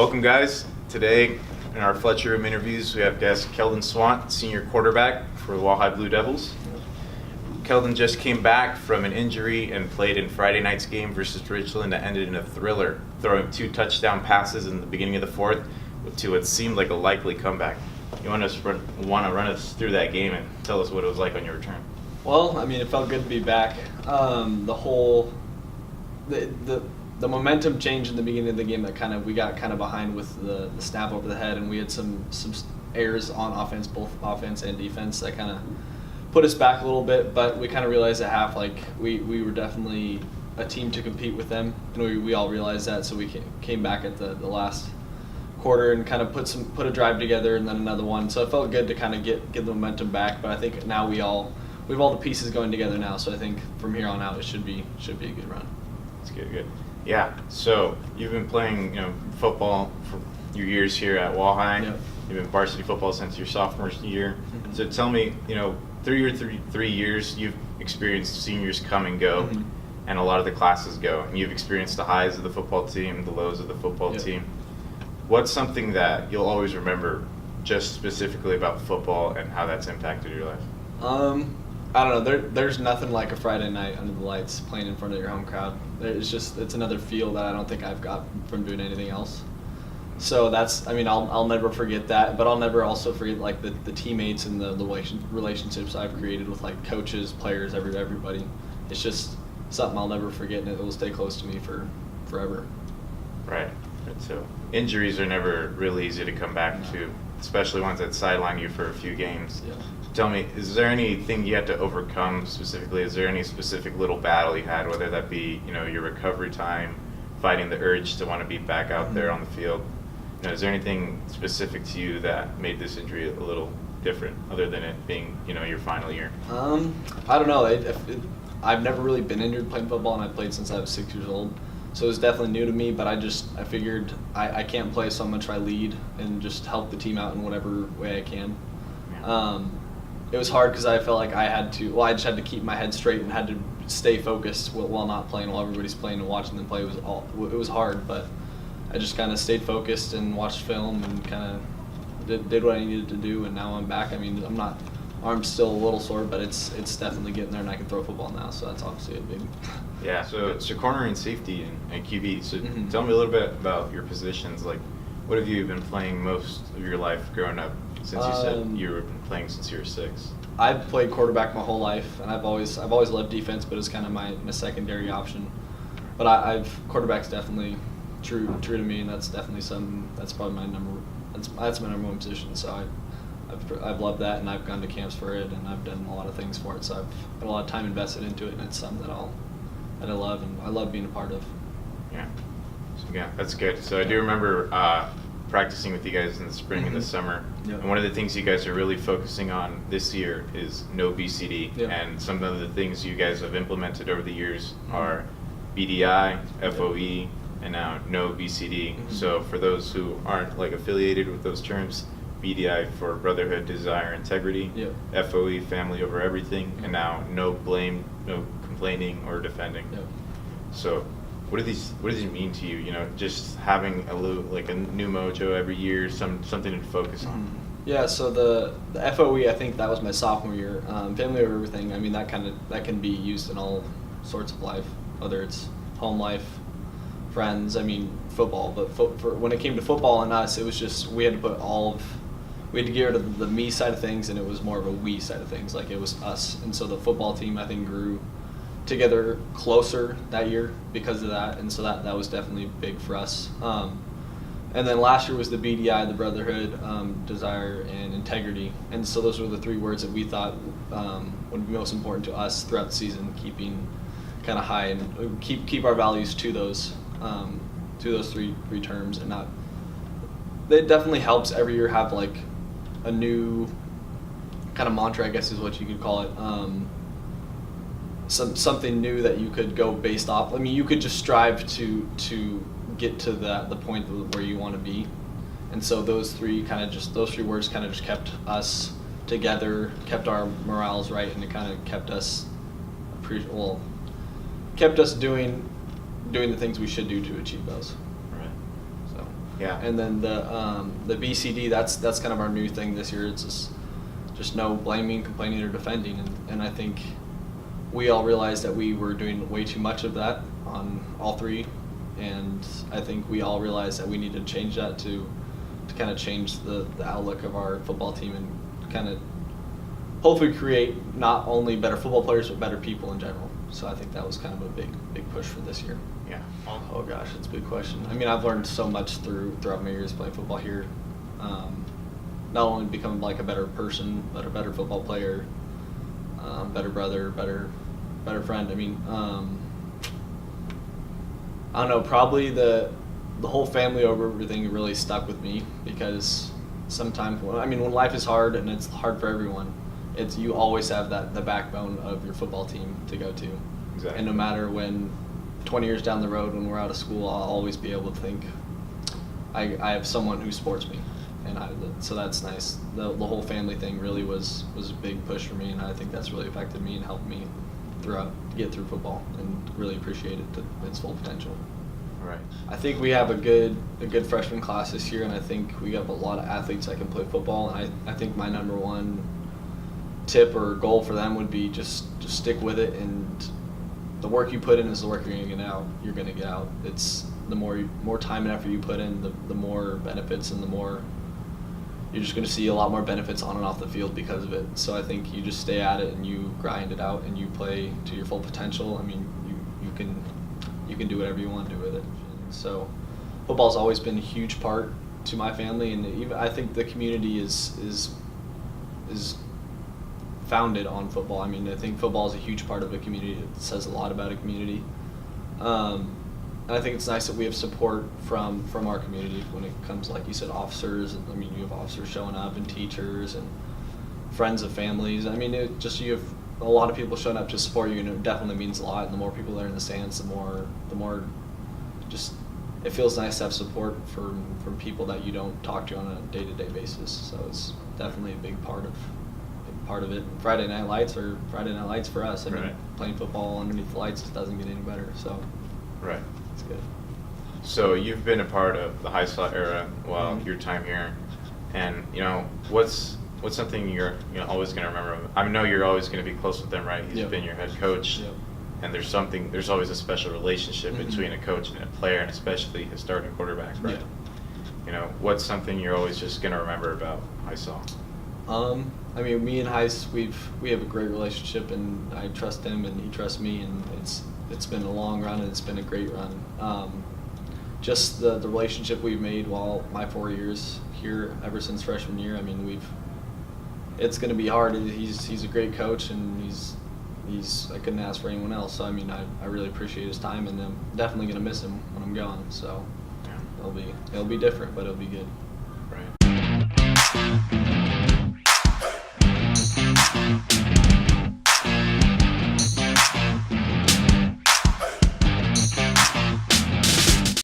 Welcome, guys. Today in our Fletcher room interviews, we have guest Keldan Swant, senior quarterback for the Walla Blue Devils. Keldan just came back from an injury and played in Friday night's game versus Richland that ended in a thriller, throwing 2 touchdown passes in the beginning of the fourth to what seemed like a likely comeback. You want to run us through that game and tell us what it was like on your return? Well, I mean, it felt good to be back. The momentum changed in the beginning of the game that we got behind with the snap over the head, and we had some errors on offense, both offense and defense, that kind of put us back a little bit. But we kind of realized at half, like, we were definitely a team to compete with them, and we all realized that. So we came back at the last quarter and kind of put a drive together and then another one. So it felt good to kind of get the momentum back. But I think now we have all the pieces going together now. So I think from here on out it should be a good run. That's good. Yeah. So you've been playing football for your years here at Walla. Yep. You've been varsity football since your sophomore year. Mm-hmm. So tell me, through your 3 years, you've experienced seniors come and go, mm-hmm. and a lot of the classes go, and you've experienced the highs of the football team, the lows of the football Yep. team. What's something that you'll always remember just specifically about football and how that's impacted your life? I don't know. There's nothing like a Friday night under the lights playing in front of your home crowd. It's another feel that I don't think I've got from doing anything else. So I'll never forget that, but I'll never also forget like the teammates and the relationships I've created with like coaches, players, everybody. It's just something I'll never forget, and it will stay close to me for forever. Right. So injuries are never really easy to come back to, especially ones that sideline you for a few games. Yeah. Tell me, is there anything you had to overcome specifically? Is there any specific little battle you had, whether that be your recovery time, fighting the urge to want to be back out there on the field? Is there anything specific to you that made this injury a little different, other than it being your final year? I don't know. I've never really been injured playing football, and I played since I was 6 years old. So it was definitely new to me, but I figured I can't play, so I'm going to try lead and just help the team out in whatever way I can. Yeah. It was hard because I felt like I just had to keep my head straight and had to stay focused while not playing, while everybody's playing and watching them play. It was hard, but I just kind of stayed focused and watched film and kind of did what I needed to do, and now I'm back. I mean, arm's still a little sore, but it's definitely getting there, and I can throw football now, so that's obviously a big. Yeah, so it's your corner and safety and QB. So Mm-hmm. Tell me a little bit about your positions. Like, what have you been playing most of your life growing up? Since you said you were playing since you were 6. I've played quarterback my whole life, and I've always loved defense, but it's kind of my secondary option. But quarterback's definitely true to me, and that's definitely that's probably my that's my number one position. So I've loved that, and I've gone to camps for it, and I've done a lot of things for it. So I've put a lot of time invested into it, and it's something that I love, and I love being a part of. Yeah. So, yeah, that's good. So I do remember practicing with you guys in the spring and the summer. Yep. And one of the things you guys are really focusing on this year is no BCD. Yep. And some of the things you guys have implemented over the years are BDI, FOE, and now no BCD. So for those who aren't affiliated with those terms, BDI for brotherhood, desire, integrity. Yep. FOE, family over everything. And now no blame, no complaining or defending. Yep. So what do these mean to you? Just having a new mojo every year, something to focus on. Yeah. So the FOE, I think that was my sophomore year. Family over everything. I mean, that can be used in all sorts of life, whether it's home life, friends. I mean, football. But when it came to football and us, it was just we had to get rid of the me side of things, and it was more of a we side of things. Like, it was us, and so the football team, I think, grew together closer that year because of that, and so that was definitely big for us. And then last year was the BDI, the brotherhood, desire, and integrity, and so those were the 3 words that we thought would be most important to us throughout the season, keeping kind of high and keep our values to those 3 terms, and not. It definitely helps every year have a new kind of mantra, I guess is what you could call it. Something new that you could go based off. I mean, you could just strive to get to the point where you want to be, and so those 3 words kind of just kept us together, kept our morales right, and it kind of kept us doing the things we should do to achieve those. Right. So Yeah. And then the BCD, that's kind of our new thing this year. It's just no blaming, complaining, or defending. And I think we all realized that we were doing way too much of that on all three. And I think we all realized that we need to change that to kind of change the outlook of our football team and kind of hopefully create not only better football players but better people in general. So I think that was kind of a big push for this year. Yeah. Oh gosh, that's a big question. I mean, I've learned so much throughout my years playing football here. Not only become like a better person, but a better football player, better brother, better friend. I mean, I don't know. Probably the whole family over everything really stuck with me because sometimes, when life is hard and it's hard for everyone, you always have the backbone of your football team to go to. Exactly. And no matter when 20 years down the road when we're out of school, I'll always be able to think I have someone who supports me, and so that's nice. The whole family thing really was a big push for me, and I think that's really affected me and helped me get through football and really appreciate it to its full potential. Right. I think we have a good freshman class this year, and I think we have a lot of athletes that can play football. And I think my number one tip or goal for them would be just stick with it, and the work you put in is the work you're going to get out. You're going to get out. It's the more time and effort you put in, the more benefits, and the more you're just going to see a lot more benefits on and off the field because of it. So I think you just stay at it and you grind it out and you play to your full potential. I mean, you can do whatever you want to do with it. So football's always been a huge part to my family, and even I think the community is founded on football. I mean, I think football is a huge part of a community. It says a lot about a community. And I think it's nice that we have support from our community when it comes, like you said, officers. I mean, you have officers showing up and teachers and friends of families. I mean, you have a lot of people showing up to support you, and it definitely means a lot. And the more people that are in the stands, the more just it feels nice to have support from people that you don't talk to on a day-to-day basis. So it's definitely a big part of it. Friday night lights for us. I mean, playing football underneath the lights just doesn't get any better. So right. It's good. So you've been a part of the Hisaw era while your time here, and what's something you're always going to remember? I know you're always going to be close with them, right? He's been your head coach, and there's always a special relationship between a coach and a player, and especially a starting quarterback, right? Yeah. What's something you're always just going to remember about Hisaw? I mean, me and Heis, we have a great relationship, and I trust him, and he trusts me, and it's been a long run, and it's been a great run. Just the relationship we've made while my 4 years here, ever since freshman year. I mean, it's going to be hard. He's a great coach, and I couldn't ask for anyone else. So I mean, I really appreciate his time, and I'm definitely going to miss him when I'm gone. So it'll be different, but it'll be good. Right.